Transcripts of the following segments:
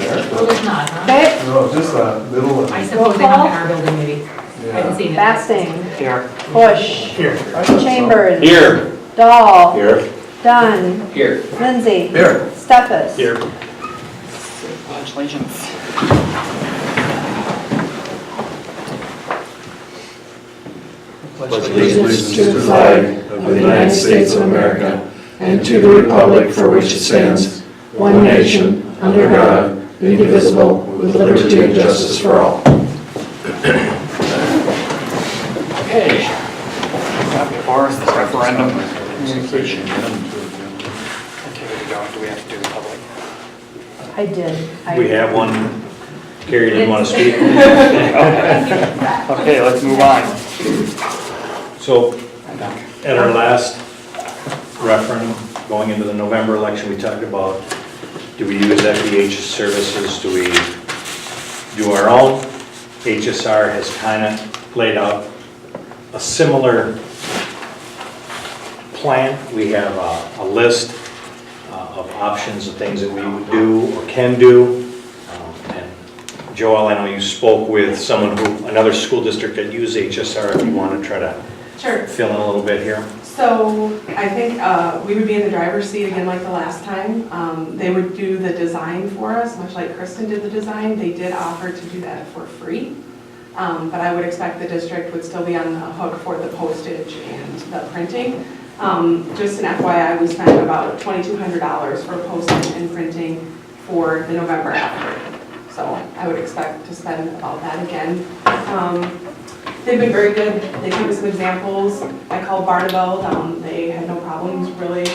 Oh, it's not, huh? Okay, No, just that middle one. I suppose they have in our building maybe. I haven't seen it. Basting, Here. Bush, Here. Chambers, Here. Dahl, Here. Dunn, Here. Lindsay, Here. Stefas. Here. Congratulations. Pledge allegiance to the flag of the United States of America and to the republic for which it stands, one nation, under God, indivisible, with liberty and justice for all. Okay. Got before us the referendum communication. Okay, we don't. Do we have to do the public? I did. We have one. Carrie didn't want to speak. Okay, let's move on. So at our last referendum, going into the November election, we talked about, do we use FEH services? Do we do our own? HSR has kind of laid out a similar plan. We have a list of options of things that we would do or can do. And Joel, I know you spoke with someone who, another school district that used HSR, if you want to try to Sure. fill in a little bit here. So I think we would be in the driver's seat again like the last time. They would do the design for us, much like Kristen did the design. They did offer to do that for free. But I would expect the district would still be on the hook for the postage and the printing. Just an FYI, we spent about $2,200 for postage and printing for the November effort. So I would expect to spend about that again. They've been very good. They gave us some examples. I called Barneveld. They had no problems really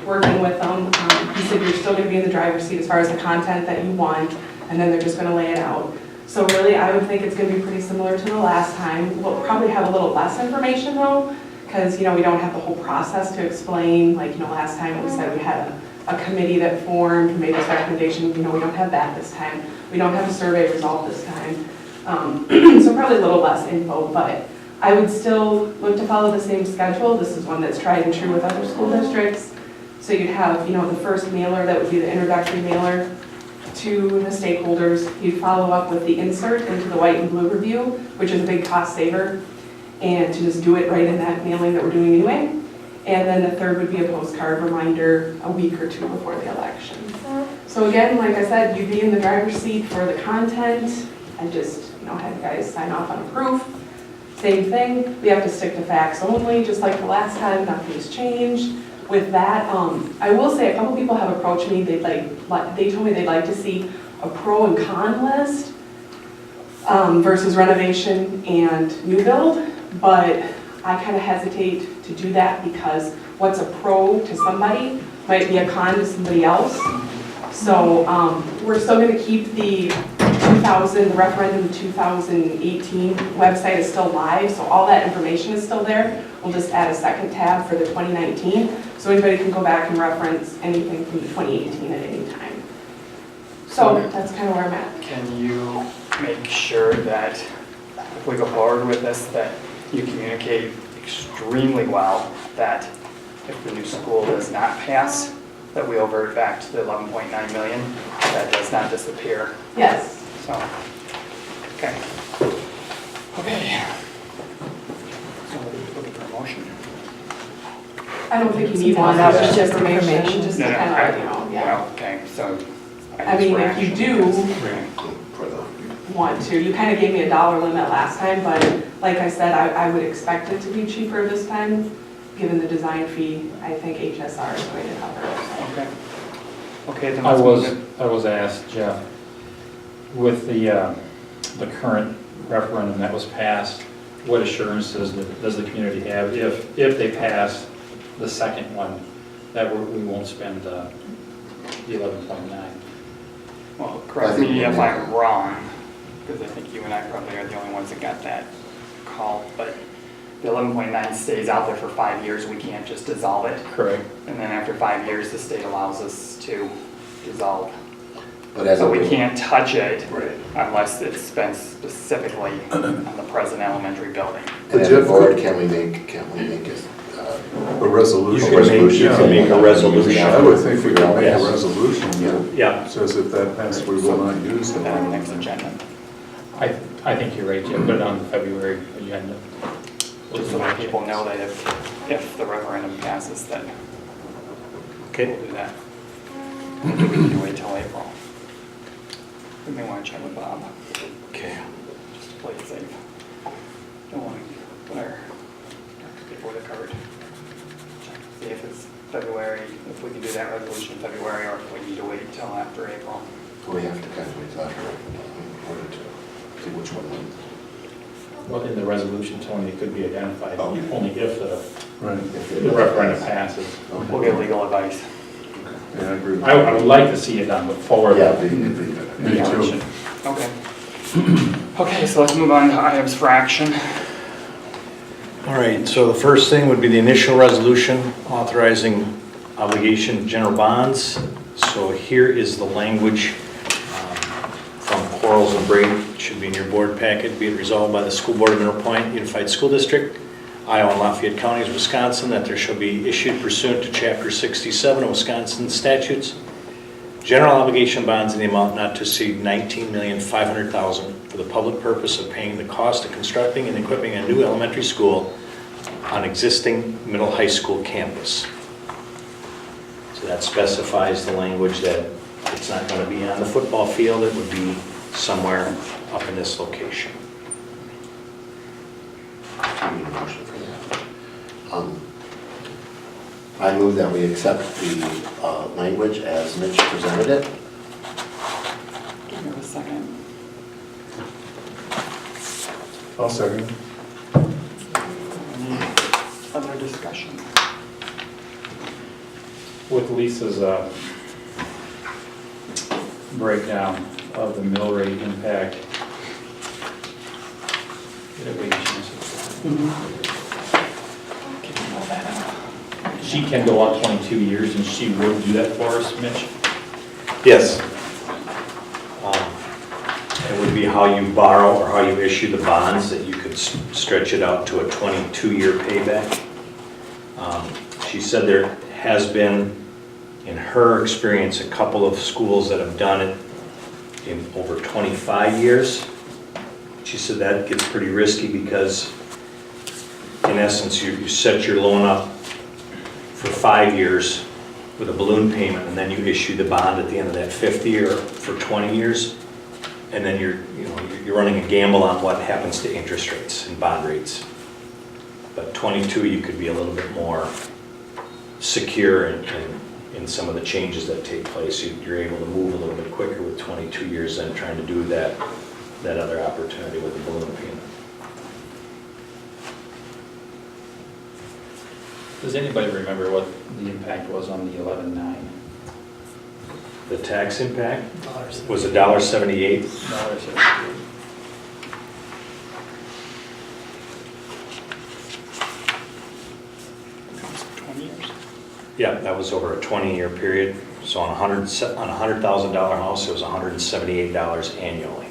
working with them. He said you're still going to be in the driver's seat as far as the content that you want, and then they're just going to lay it out. So really, I would think it's going to be pretty similar to the last time. We'll probably have a little less information though, because we don't have the whole process to explain. Like last time we said we had a committee that formed, made this recommendation. We don't have that this time. We don't have a survey result this time. So probably a little less info, but I would still look to follow the same schedule. This is one that's tried and true with other school districts. So you'd have, the first mailer, that would be the introductory mailer to the stakeholders. You'd follow up with the insert into the white and blue review, which is a big cost saver, and to just do it right in that mailing that we're doing anyway. And then the third would be a postcard reminder a week or two before the election. So again, like I said, you'd be in the driver's seat for the content. I just, had you guys sign off on a proof. Same thing, we have to stick to facts only, just like the last time, nothing's changed. With that, I will say a couple people have approached me, they told me they'd like to see a pro and con list versus renovation and new build, but I kind of hesitate to do that because what's a pro to somebody might be a con to somebody else. So we're still going to keep the referendum 2018 website is still live, so all that information is still there. We'll just add a second tab for the 2019, so anybody can go back and reference anything from the 2018 at any time. So that's kind of where I'm at. Can you make sure that if we go forward with this, that you communicate extremely well that if the new school does not pass, that we revert back to the 11.9 million, that does not disappear. Yes. So, okay. Okay. So we're looking for a motion. I don't think you need one, that's just information, just to kind of let you know, yeah. Well, okay, so. I mean, if you do want to, you kind of gave me a dollar limit last time, but like I said, I would expect it to be cheaper this time, given the design fee. I think HSR is going to cover it. Okay. Okay, then I let's move it. was asked, Jeff, with the current referendum that was passed, what assurances does the community have if they pass the second one that we won't spend the 11.9? Well, correct me if I'm wrong, because I think you and I probably are the only ones that got that call, but the 11.9 stays out there for 5 years. We can't just dissolve it. Correct. And then after 5 years, the state allows us to dissolve. But as So a we can't touch it Right. unless it's spent specifically on the present elementary building. And as a board, can we make A resolution. You can make a resolution. I would think we could make a Yes. resolution Yeah. that says if that passes, we will not use And that. next agenda. I think you're right, Jim, put it on the February agenda. Just so that people know that if the referendum passes, then Okay. we'll do that. We can wait till April. We may want to check with Bob, Okay. just to play it safe. Don't want to put our before the cart. Check to see if it's February, if we can do that resolution in February, or if we need to wait till after April. We have to kind of wait after in order to see which one wins. Well, in the resolution, Tony, it could be identified Oh. only if Right. the referendum passes. We'll get legal advice. Yeah, I agree. I would like to see it done before Yeah, the Me too. election. Okay. Okay, so let's move on to items for action. All right, so the first thing would be the initial resolution authorizing obligation of general bonds. So here is the language from Quarles and Brady. It should be in your board packet. Be it resolved by the School Board of Mineral Point Unified School District, Iowa and Lafayette Counties, Wisconsin, that there shall be issued pursuant to Chapter 67 of Wisconsin statutes, general obligation bonds in the amount not to exceed $19,500,000 for the public purpose of paying the cost of constructing and equipping a new elementary school on existing middle high school campus. So that specifies the language that it's not going to be on the football field, it would be somewhere up in this location. I need a motion for that. I move that we accept the language as Mitch presented it. Give me a second. I'll second. Any other discussion? With Lisa's breakdown of the mill rate impact. Get a wage Can you roll that out? She can go on 22 years, and she will do that for us, Mitch. Yes. It would be how you borrow or how you issue the bonds, that you could stretch it out to a 22-year payback. She said there has been, in her experience, a couple of schools that have done it in over 25 years. She said that gets pretty risky because, in essence, you set your loan up for 5 years with a balloon payment, and then you issue the bond at the end of that 5th year for 20 years. And then you're running a gamble on what happens to interest rates and bond rates. But 22, you could be a little bit more secure in some of the changes that take place. You're able to move a little bit quicker with 22 years than trying to do that other opportunity with the balloon payment. Does anybody remember what the impact was on the 11.9? The tax impact was $1.78. That was 20 years. Yeah, that was over a 20-year period. So on a $100,000 house, it was $178 annually.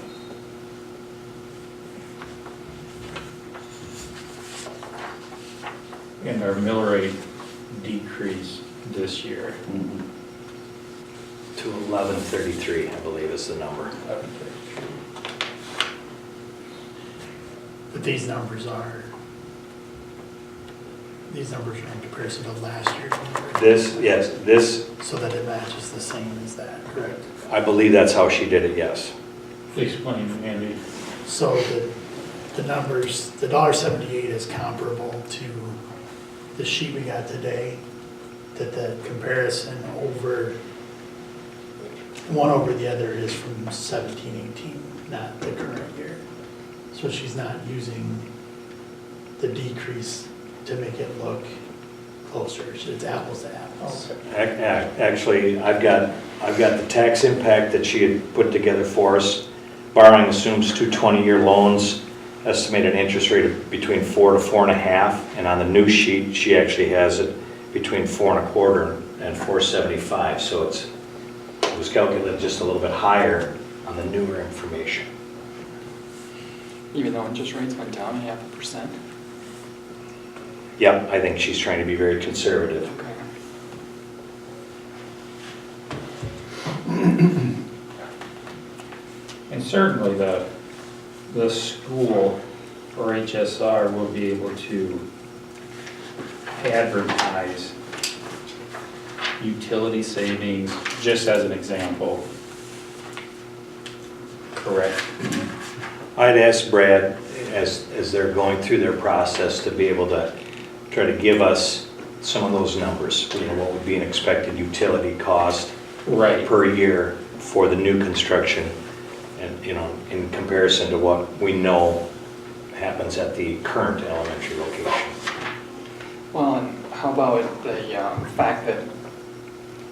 And our mill rate decreased this year. To 1133, I believe is the number. But these numbers are in comparison to last year's number, This, so that it matches the same as that, correct? I believe that's how she did it, yes. Explain, Andy. So the numbers, the $1.78 is comparable to the sheet we got today, that the comparison over, one over the other is from 17-18, not the current year. So she's not using the decrease to make it look closer, it's apples to apples. Actually, I've got the tax impact that she had put together for us. Borrowing assumes two 20-year loans, estimated interest rate of between 4 to 4.5, and on the new sheet, she actually has it between 4.25 and 4.75. So it was calculated just a little bit higher on the newer information. Even though interest rates went down 0.5%. Yep, I think she's trying to be very conservative. Okay. And certainly the school or HSR will be able to advertise utility savings, just as an example. Correct? I'd ask Brad, as they're going through their process, to be able to try to give us some of those numbers. You know, what would be an expected utility cost Right. per year for the new construction, and, you know, in comparison to what we know happens at the current elementary location. Well, and how about the fact that,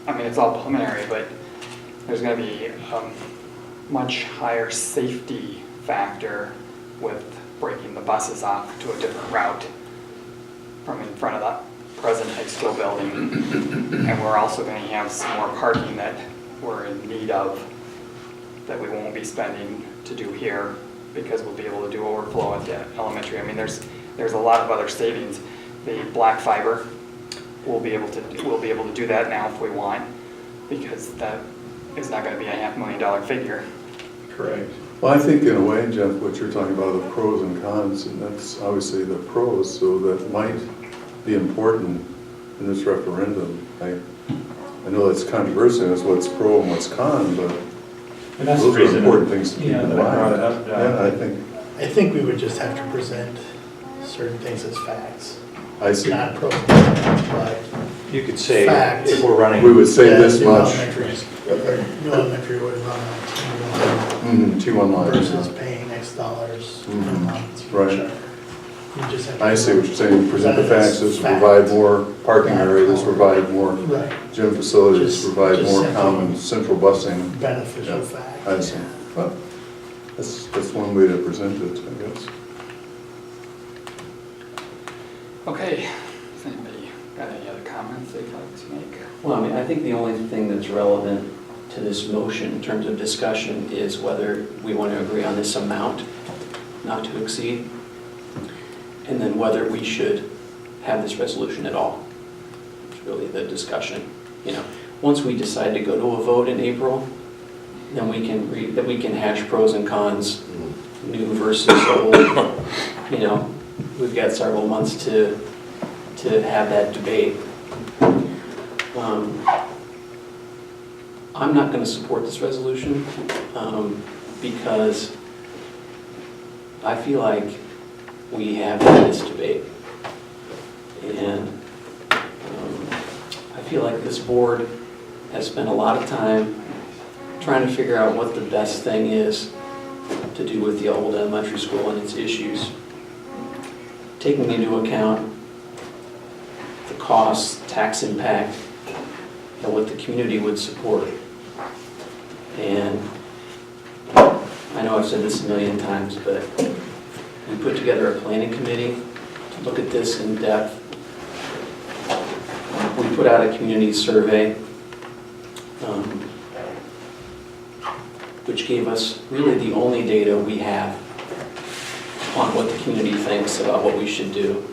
I mean, it's all preliminary, but there's going to be a much higher safety factor with breaking the buses off to a different route from in front of the present high school building. And we're also going to have some more parking that we're in need of that we won't be spending to do here because we'll be able to do overflow at the elementary. I mean, there's a lot of other savings. The black fiber, we'll be able to do that now if we want, because that is not going to be a $500,000 figure. Correct. Well, I think in a way, Jeff, what you're talking about are the pros and cons, and that's obviously the pros, so that might be important in this referendum. I know that's controversial, that's what's pro and what's con, but And that's the those are reason. important things to keep Yeah, in that I brought it mind. up, Yeah, I think, I think we would just have to present certain things as facts, I see. not pros and cons, but You could say, Facts. if we're running. We would say that this new much, New elementary would run on T1 line. versus paying X dollars per Mhm. month. Right. You just have to- I see what you're saying, present the facts, this will provide more parking area, this will provide more Right, gym facilities, Just- provide just more simply- common central busing. beneficial Yeah, fact. I see. Well, that's one way to present it, I guess. Okay, has anybody got any other comments they'd like to make? Well, I mean, I think the only thing that's relevant to this motion in terms of discussion is whether we want to agree on this amount, not to exceed, and then whether we should have this resolution at all. It's really the discussion, you know. Once we decide to go to a vote in April, then we can hash pros and cons, new versus old. You know, we've got several months to have that debate. I'm not going to support this resolution because I feel like we have had this debate. And I feel like this board has spent a lot of time trying to figure out what the best thing is to do with the old elementary school and its issues, taking into account the cost, tax impact, and what the community would support. And I know I've said this a million times, but we put together a planning committee to look at this in depth. We put out a community survey, which gave us really the only data we have on what the community thinks about what we should do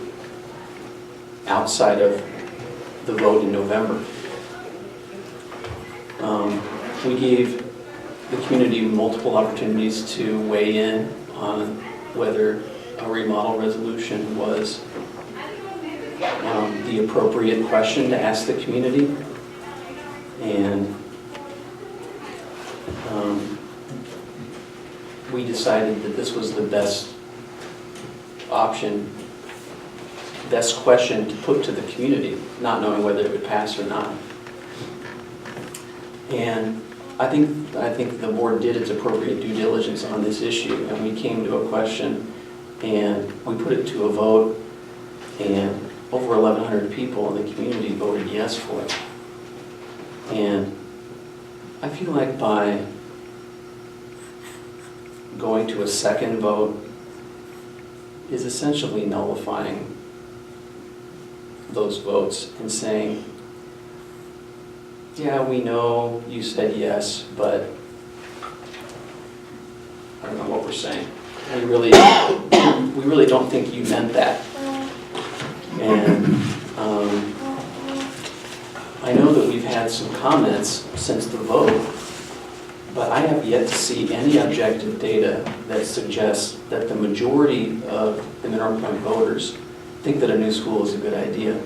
outside of the vote in November. We gave the community multiple opportunities to weigh in on whether a remodel resolution was the appropriate question to ask the community. And we decided that this was the best option, best question to put to the community, not knowing whether it would pass or not. And I think the board did its appropriate due diligence on this issue, and we came to a question, and we put it to a vote, and over 1,100 people in the community voted yes for it. And I feel like by going to a second vote is essentially nullifying those votes and saying, yeah, we know you said yes, but I don't know what we're saying. We really don't think you meant that. And I know that we've had some comments since the vote, but I have yet to see any objective data that suggests that the majority of the Mineral Point voters think that a new school is a good idea.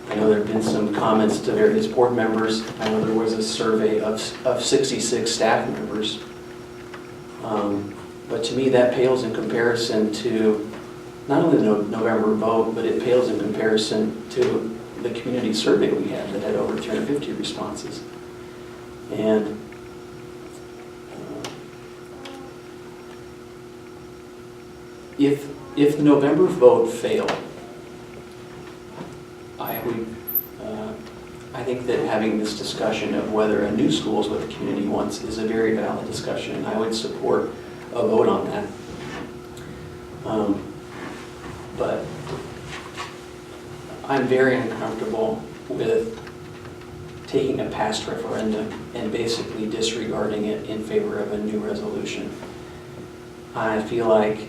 I know there have been some comments to various board members. I know there was a survey of 66 staff members. But to me, that pales in comparison to not only the November vote, but it pales in comparison to the community survey we had that had over 350 responses. And if the November vote failed, I think that having this discussion of whether a new school is what the community wants is a very valid discussion, and I would support a vote on that. But I'm very uncomfortable with taking a past referendum and basically disregarding it in favor of a new resolution. I feel like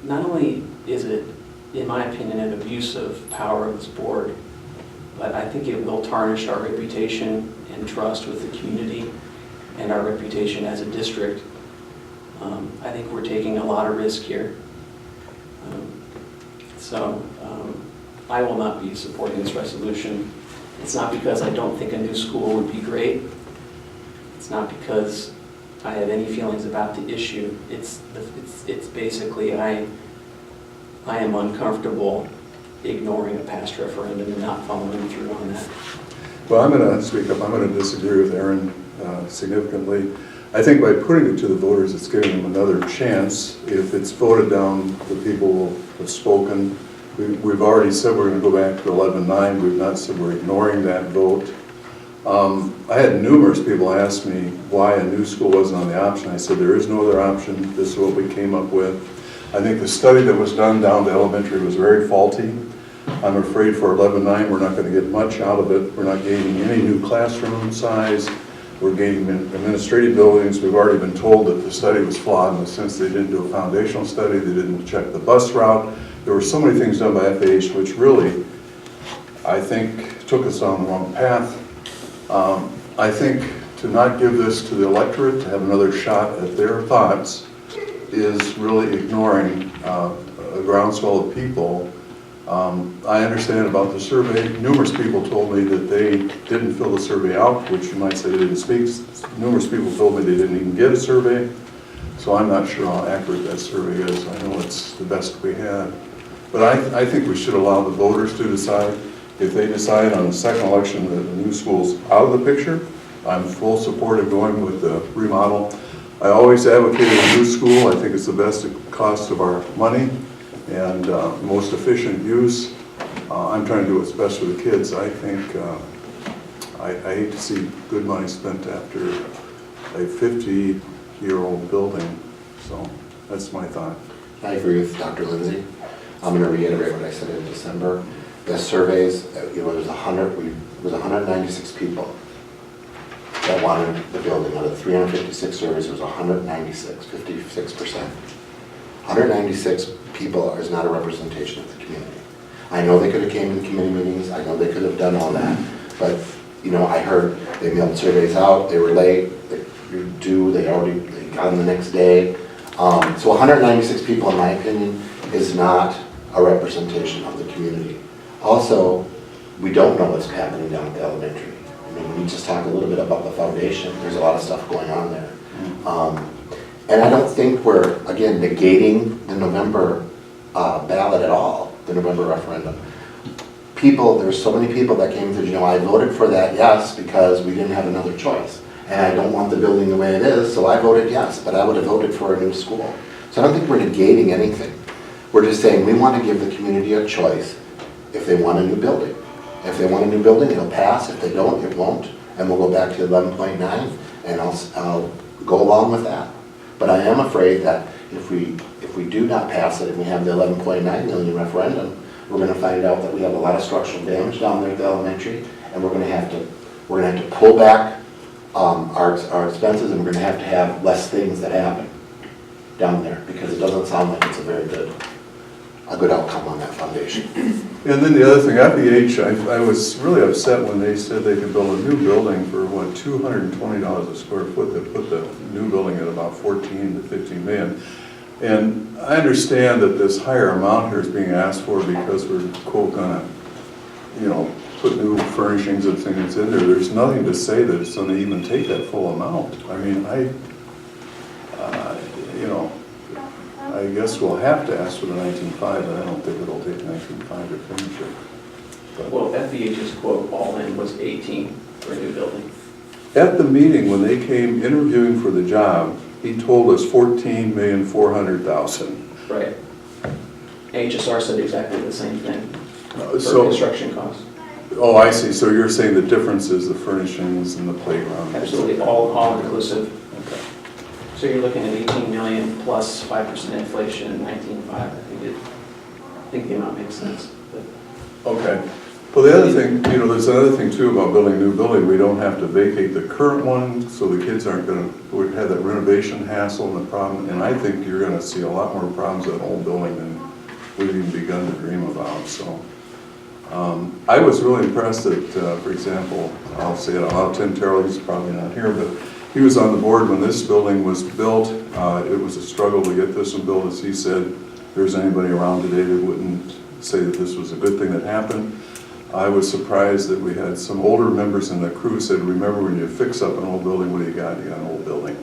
not only is it, in my opinion, an abuse of power of this board, but I think it will tarnish our reputation and trust with the community and our reputation as a district. I think we're taking a lot of risk here. I will not be supporting this resolution. It's not because I don't think a new school would be great. It's not because I have any feelings about the issue. It's basically I am uncomfortable ignoring a past referendum and not following through on that. Well, I'm going to speak up. I'm going to disagree with Aaron significantly. I think by putting it to the voters, it's giving them another chance. If it's voted down, the people will have spoken. We've already said we're going to go back to 11-9. We've not said we're ignoring that vote. I had numerous people ask me why a new school wasn't on the option. I said there is no other option. This is what we came up with. I think the study that was done down to elementary was very faulty. I'm afraid for 11-9 we're not going to get much out of it. We're not gaining any new classroom size. We're gaining administrative buildings. We've already been told that the study was flawed in the sense they didn't do a foundational study, they didn't check the bus route. There were so many things done by FAH which really, I think, took us on the wrong path. I think to not give this to the electorate, to have another shot at their thoughts, is really ignoring a groundswell of people. I understand about the survey. Numerous people told me that they didn't fill the survey out, which you might say they didn't speak. Numerous people told me they didn't even get a survey. So I'm not sure how accurate that survey is. I know it's the best we had. But I think we should allow the voters to decide. If they decide on the second election that the new school's out of the picture, I'm full support of going with the remodel. I always advocated a new school. I think it's the best cost of our money and most efficient use. I'm trying to do what's best for the kids. I think I hate to see good money spent after a 50-year-old building. So that's my thought. I agree with Dr. Lindsay. I'm going to reiterate what I said in December. The surveys, it was 196 people that wanted the building. Out of 356 surveys, it was 196, 56%. 196 people is not a representation of the community. I know they could have came to committee meetings. I know they could have done all that. But, you know, I heard they mailed surveys out. They were late. They were due. They got them the next day. So 196 people, in my opinion, is not a representation of the community. Also, we don't know what's happening down at the elementary. I mean, we just talked a little bit about the foundation. There's a lot of stuff going on there. And I don't think we're, again, negating the November ballot at all, the November referendum. There's so many people that came through, you know, I voted for that yes because we didn't have another choice. And I don't want the building the way it is, so I voted yes, but I would have voted for a new school. So I don't think we're negating anything. We're just saying we want to give the community a choice if they want a new building. If they want a new building, it'll pass. If they don't, it won't. And we'll go back to 11.9, and I'll go along with that. But I am afraid that if we do not pass it and we have the 11.9 million referendum, we're going to find out that we have a lot of structural damage down there at the elementary, and we're going to have to pull back our expenses, and we're going to have less things that happen. down there, because it doesn't sound like it's a good outcome on that foundation. And then the other thing, FEH, I was really upset when they said they could build a new building for, what, $220 a square foot. They put the new building at about 14 to 15 million. And I understand that this higher amount here is being asked for because we're, quote, gonna, put new furnishings and things in there. There's nothing to say that it's gonna even take that full amount. I mean, I guess we'll have to ask for the 19.5, but I don't think it'll take 19.5 to finish it. But Well, FEH's quote all in was 18 for a new building. at the meeting, when they came interviewing for the job, he told us 14,400,000. Right. HSR said exactly the same thing for So, construction costs. oh, I see, so you're saying the difference is the furnishings and the playground? Absolutely, all inclusive. Okay. So you're looking at 18 million plus 5% inflation, 19.5. I think the amount makes sense. But Okay. Well, the other thing, there's another thing too about building a new building. We don't have to vacate the current one, so the kids aren't gonna have that renovation hassle and the problem. And I think you're gonna see a lot more problems with an old building than we've even begun to dream about, so. I was really impressed that, for example, I'll say it out loud, Tim Terrell, he's probably not here, but he was on the board when this building was built. It was a struggle to get this one built, as he said. If there's anybody around today that wouldn't say that this was a good thing that happened. I was surprised that we had some older members in the crew said, remember when you fix up an old building, what do you got? You got an old building.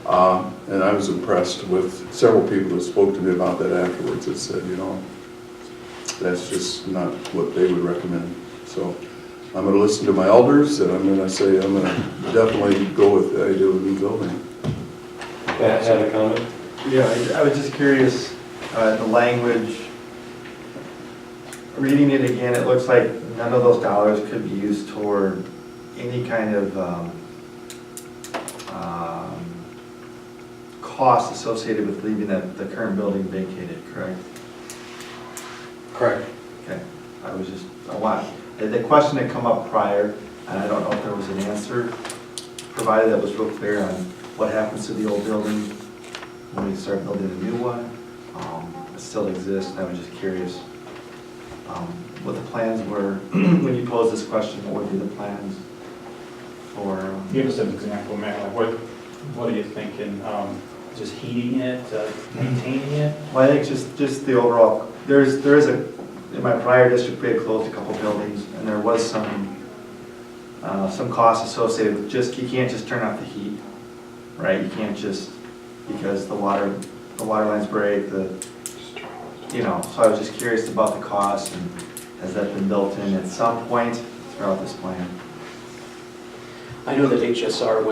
And I was impressed with several people that spoke to me about that afterwards that said, that's just not what they would recommend. So I'm going to listen to my elders, and I'm going to say I'm going to definitely go with the idea of a new building. Pat had a comment? Yeah, I was just curious, the language, reading it again, it looks like none of those dollars could be used toward any kind of cost associated with leaving the current building vacated, correct? Correct. Okay, the question had come up prior, and I don't know if there was an answer provided that was real clear on what happens to the old building when we start building a new one. It still exists, and I was just curious what the plans were. When you posed this question, what would be the plans for? Give us an example, Matt, like what are you thinking? Just heating it, maintaining it? Well, I think just the overall, there is in my prior district, we had closed a couple buildings, and there was some costs associated with you can't just turn off the heat, right? You can't just, because the water lines break, so I was just curious about the cost, and has that been built in at some point throughout this plan? I know that HSR,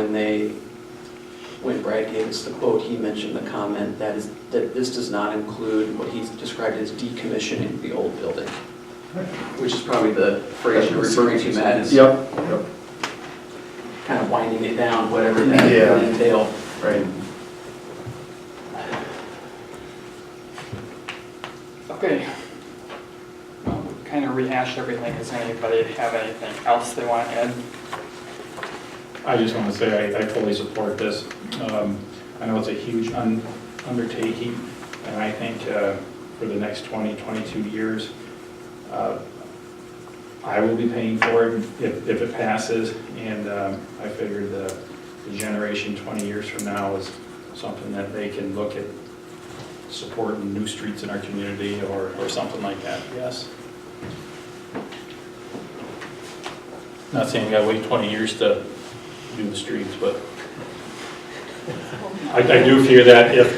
when Brad gave us the quote, he mentioned the comment that this does not include what he's described as decommissioning the old building, which is probably the phrase you're referring to, Matt, is Yep. kind of winding it down, whatever that would entail. Right. Okay. Well, we kind of rehashed everything. Does anybody have anything else they want to add? I just want to say I fully support this. I know it's a huge undertaking, and I think for the next 20, 22 years, I will be paying for it if it passes, and I figured the generation 20 years from now is something that they can look at supporting new streets in our community or something like that, yes. Not saying you gotta wait 20 years to do the streets, but I do fear that if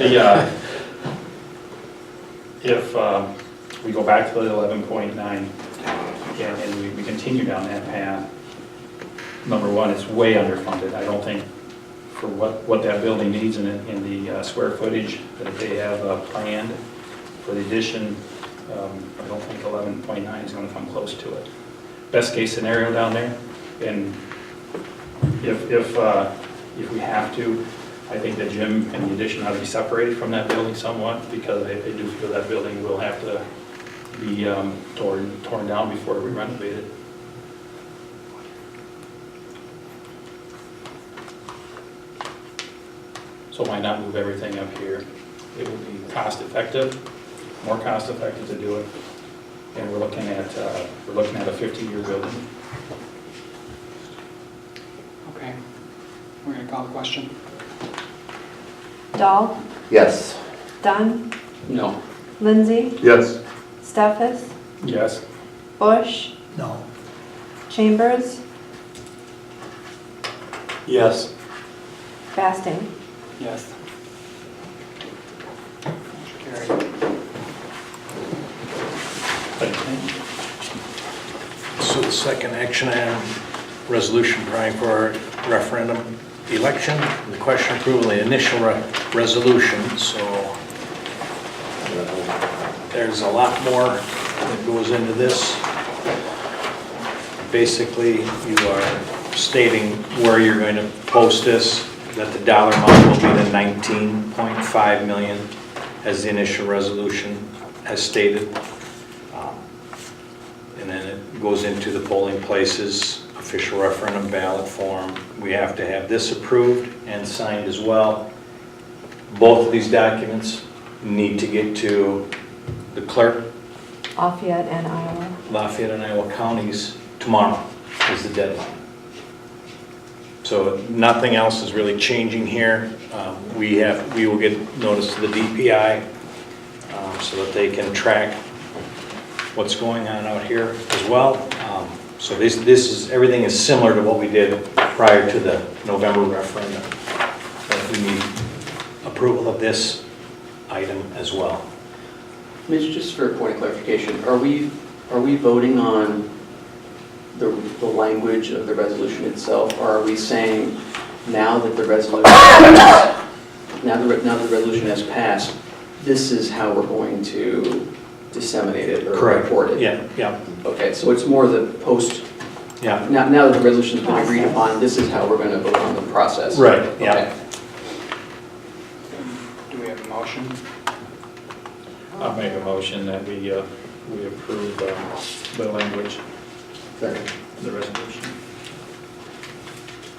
we go back to the 11.9 and we continue down that path, number one, it's way underfunded. I don't think for what that building needs in the square footage that they have planned for the addition, I don't think 11.9 is going to come close to it. Best case scenario down there, and if we have to, I think the gym and the addition ought to be separated from that building somewhat, because I do feel that building will have to be torn down before we renovate it. So why not move everything up here? it will be cost effective, more cost effective to do it. And we're looking at a 50-year building. Okay, we're gonna call the question. Dahl, Yes. Dunn, No. Lindsay, Yes. Stefas, Yes. Bush, No. Chambers, Yes. Basting. Yes. Motion carried. So the second action item, resolution praying for our referendum election, the question approval, the initial resolution, so there's a lot more that goes into this. Basically, you are stating where you're going to post this, that the dollar amount will be the 19.5 million as the initial resolution has stated. And then it goes into the polling places, official referendum ballot form. We have to have this approved and signed as well. Both of these documents need to get to the clerk, Lafayette and Iowa. Lafayette and Iowa counties tomorrow is the deadline. So nothing else is really changing here. We will get notice to the DPI so that they can track what's going on out here as well. So everything is similar to what we did prior to the November referendum. But we need approval of this item as well. Mitch, just for a point of clarification, are we voting on the language of the resolution itself, or are we saying now that the resolution has passed, this is how we're going to disseminate it or report it? Yeah. Okay, so it's more the post, Yeah. now that the resolution's been agreed upon, this is how we're going to vote on the process? Right, yeah. Okay. Do we have a motion? I'll make a motion that we approve the language, Second. the resolution.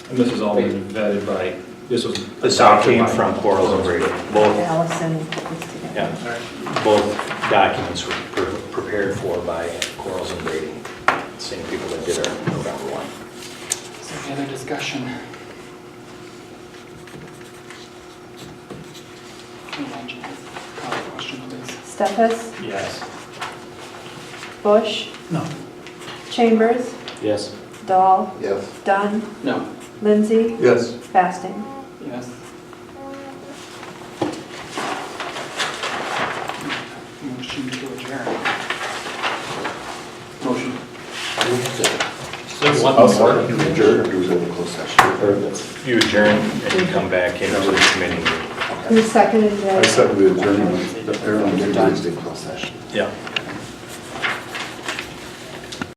And this has all been vetted by, this was. This all adopted came by- from Quarles and Brady. Both, Allison put this together. yeah, both documents were prepared for by Quarles and Brady, same people that did our November one. Is there any other discussion? Call the question, please. Stefas, Yes. Bush, No. Chambers, Yes. Dahl, Yes. Dunn, No. Lindsay, Yes. Basting. Yes. Motion to adjourn. Motion. Do we have to One more. adjourn or do we go to closed session? You adjourn and you come back into the committee. Who seconded that? I second the adjournment. Apparently, we're done in closed session. Yeah.